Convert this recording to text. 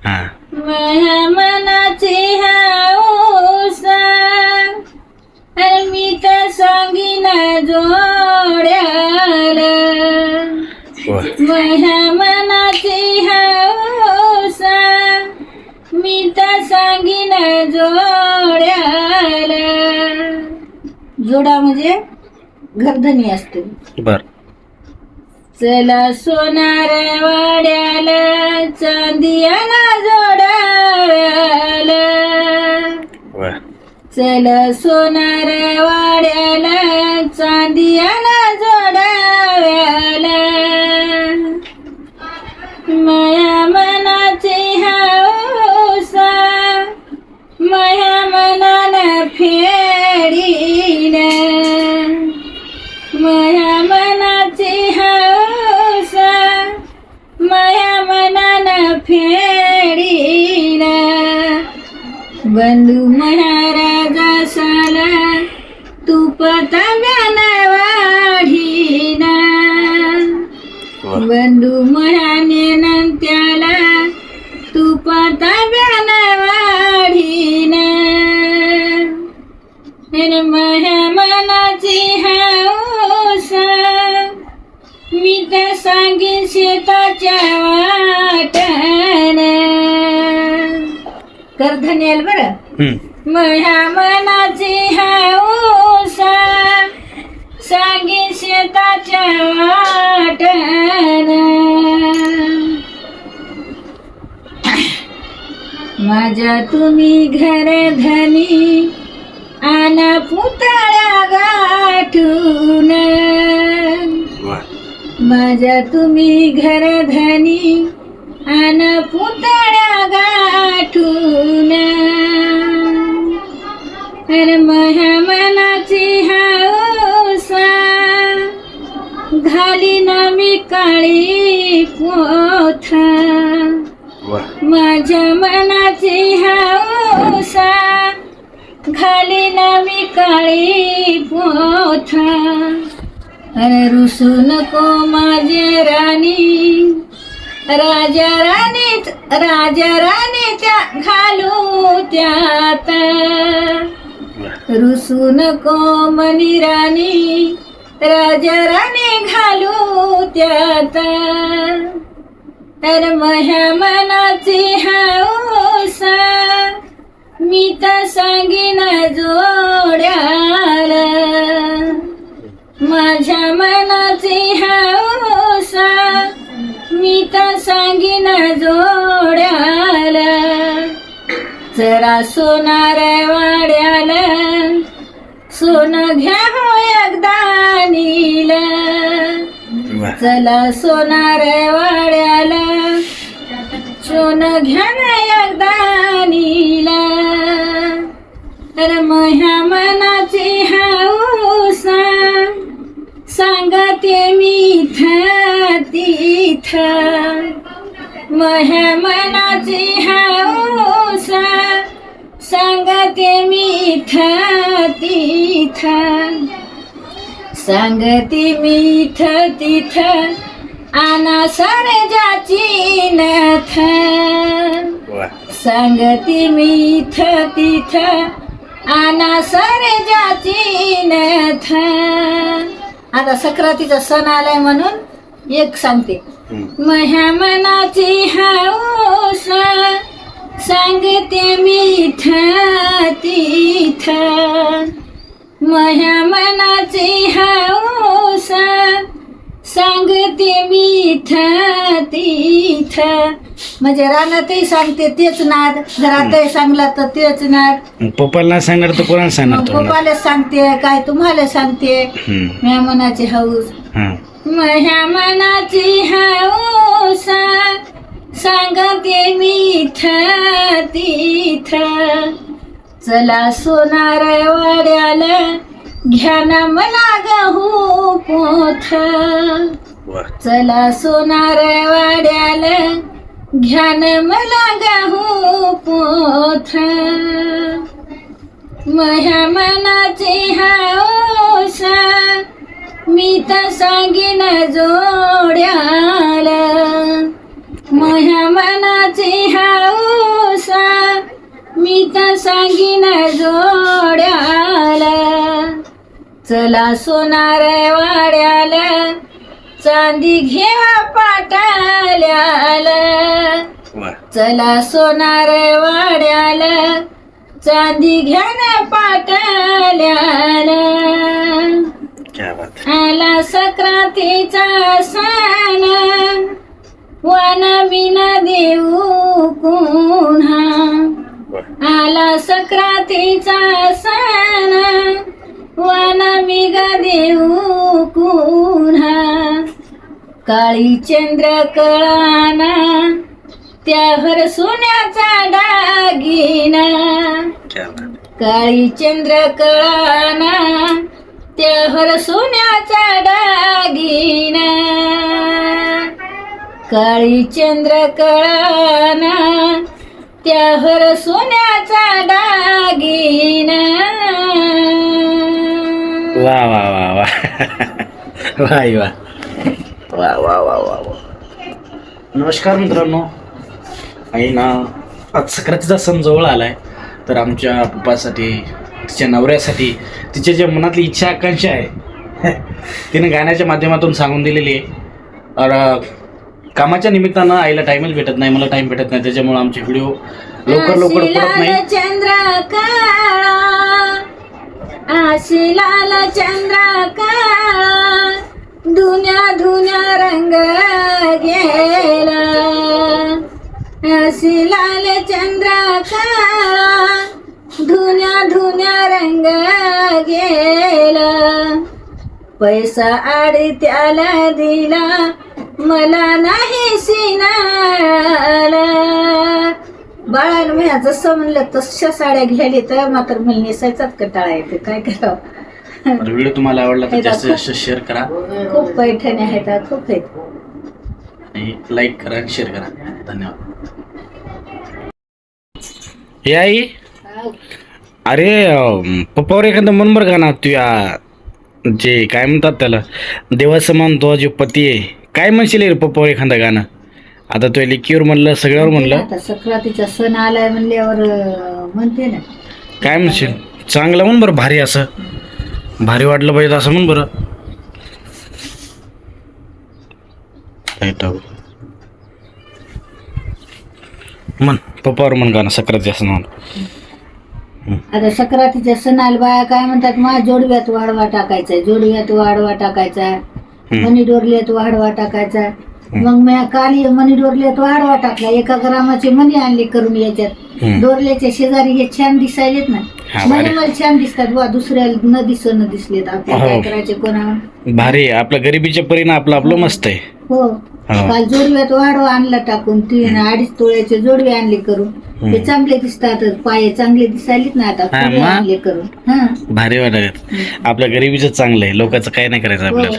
हा माझ्या मनाची हाऊस मी तर सांगीन जोड्याला माझ्या मनाची हाऊस मी तर सांगीन जोड्याला. जोडा म्हणजे घरधनी असते. बर चला सोनार वाड्याला चांदियाना जोडाव्याला. बर चला सोनार वाड्याला चांदियाना जोडाव्याला. माया मनाची हाऊस माया मनानं फेडीन. माया मनाची हाऊस माया मनानं फेडीन. बंधू महाराजासाला तूप तांब्यानं वाढीन. बंधू महाने त्याला तूप तांब्यानं वाढीन. माझ्या मनाची हाऊस मी तर सांगीन शेताच्या वाटण. करधन्याल बरं. माझ्या मनाची हाऊस सांगीन शेताच्या वाटण. माझ्या तुम्ही घरधनी आना पुतळ्या गाठून. माझ्या तुम्ही घरधनी आना पुतळ्या गाठून. माझ्या मनाची हाऊस घालीन मी काळी पोथ. माझ्या मनाची हाऊस घालीन मी काळी पोथ. अरे रुसू नको माझे राणी राजा राणी त्या घालू त्यात. रुसू नको मनी राणी राजा राणी घालू त्यात. अरे माझ्या मनाची हाऊस मी तर सांगीन जोड्याला. माझ्या मनाची हाऊस मी तर सांगीन जोड्याला. जरा सोनार वाड्याला सोनं घ्या हो एकदा नीला. चला सोनार वाड्याला सोनं घ्या ना एकदा नीला. तर माझ्या मनाची हाऊस सांगते मी इथं तिथं. माझ्या मनाची हाऊस सांगते मी इथं तिथं. सांगते मी इथं तिथं आना सरजाची नथ. सांगते मी इथं तिथं आना सरजाची नथ. आता सक्रातीचा सण आलाय म्हणून एक सांगते. माझ्या मनाची हाऊस सांगते मी इथं तिथं. माझ्या मनाची हाऊस सांगते मी इथं तिथं. म्हणजे रानातही सांगते तेच नाद, घरातही सांगला तर तेच नाद. पप्पाला सांगणार तर कोणाला सांगणार? पप्पाला सांगते काय तुम्हाला सांगते. माझ्या मनाची हाऊस माझ्या मनाची हाऊस सांगते मी इथं तिथं. चला सोनार वाड्याला घ्या ना मला गहू पोथ. चला सोनार वाड्याला घ्या ना मला गहू पोथ. माझ्या मनाची हाऊस मी तर सांगीन जोड्याला. माझ्या मनाची हाऊस मी तर सांगीन जोड्याला, चला सोनार वाड्याला, चांदी घेवा पाटाल्याला, वा चला सोनार वाड्याला, चांदी घ्या ना पाटाल्याला. क्या बात आला सक्रातीचा सण, वन विना देऊ पुन्हा. वा आला सक्रातीचा सण, वन विगा देऊ पुन्हा. काळी चंद्र कळाना, त्यावर सोन्याचा दागिना. क्या बात काळी चंद्र कळाना, त्यावर सोन्याचा दागिना. काळी चंद्र कळाना, त्यावर सोन्याचा दागिना. वा वा वा वा वाई वा वा वा वा वा वा. नमस्कार मित्रांनो, आई ना आज सक्रातीचा सण जवळ आलाय, तर आमच्या पप्पासाठी, तिच्या नवऱ्यासाठी, तिच्या ज्या मनातली इच्छा आकांक्षा आहे तिने गाण्याच्या माध्यमातून सांगून दिलेली आहे. और कामाच्या निमित्तानं आईला टाईमच भेटत नाही, मला टाईम भेटत नाही, त्याच्यामुळे आमचे व्हिडिओ लवकर पडत नाही. चंद्र काळा, आशिलाल चंद्र काळा, धुन्या धुन्या रंग गेला. आशिलाल चंद्र काळा, धुन्या धुन्या रंग गेला. पैसा आडी त्याला दिला, मला नाही सिनाला. बाळानं मी जसं म्हणलं तशा साड्या घ्यायला तर मात्र मला नेसायचाच कंटाळा येते, काय करावं. व्हिडिओ तुम्हाला आवडला तर जास्तीत जास्त शेअर करा, खूप पैठणी आहेत, खूप आहेत. आणि लाईक करा आणि शेअर करा. धन्यवाद. हे आई, अरे पप्पावर एखादं मन बरं का ना तुया, जे काय म्हणतात त्याला, देवासमान तो जो पती आहे, काय म्हणशील रे पप्पावर एखादं गाणं? आता तो लिकीवर म्हणलं, सगळ्यावर म्हणलं, आता सक्रातीचा सण आलाय म्हणल्यावर म्हणते ना. काय म्हणशील? चांगलं म्हण बरं, भारी, असं भारी वाटलं पाहिजे असं म्हण बरं. म्हण पप्पावर म्हण गाणं सक्रातीच्या सणावर. आता सक्रातीच्या सणाला बाया काय म्हणतात, मा जोडव्यात वाढवा टाकायचा, जोडव्यात वाढवा टाकायचा, मनी डोरल्यात वाढवा टाकायचा. मग मी काल मनी डोरल्यात वाढवा टाकला, 1 ग्रामाचे मनी आणले करून याच्यात. डोरल्याच्या शेजारी हे छान दिसायलेत ना, मनी मला छान दिसतात बा, दुसऱ्याला न दिसलेत. आपल्याला काय करायचे, कोणावर भारी, आपल्या गरिबीच्या परीनं आपलं आपलं मस्त आहे. हो. काल जोडव्यात वाढवा आणला टाकून, 3-2.5 तोळ्याचे जोडवे आणले करून, ते चांगले दिसतात, पाय चांगले दिसायलेत ना आता, आणले करून. हा, भारी वाटत. आपल्या गरिबीचं चांगलं आहे, लोकांचं काय नाही करायचं आपल्याला.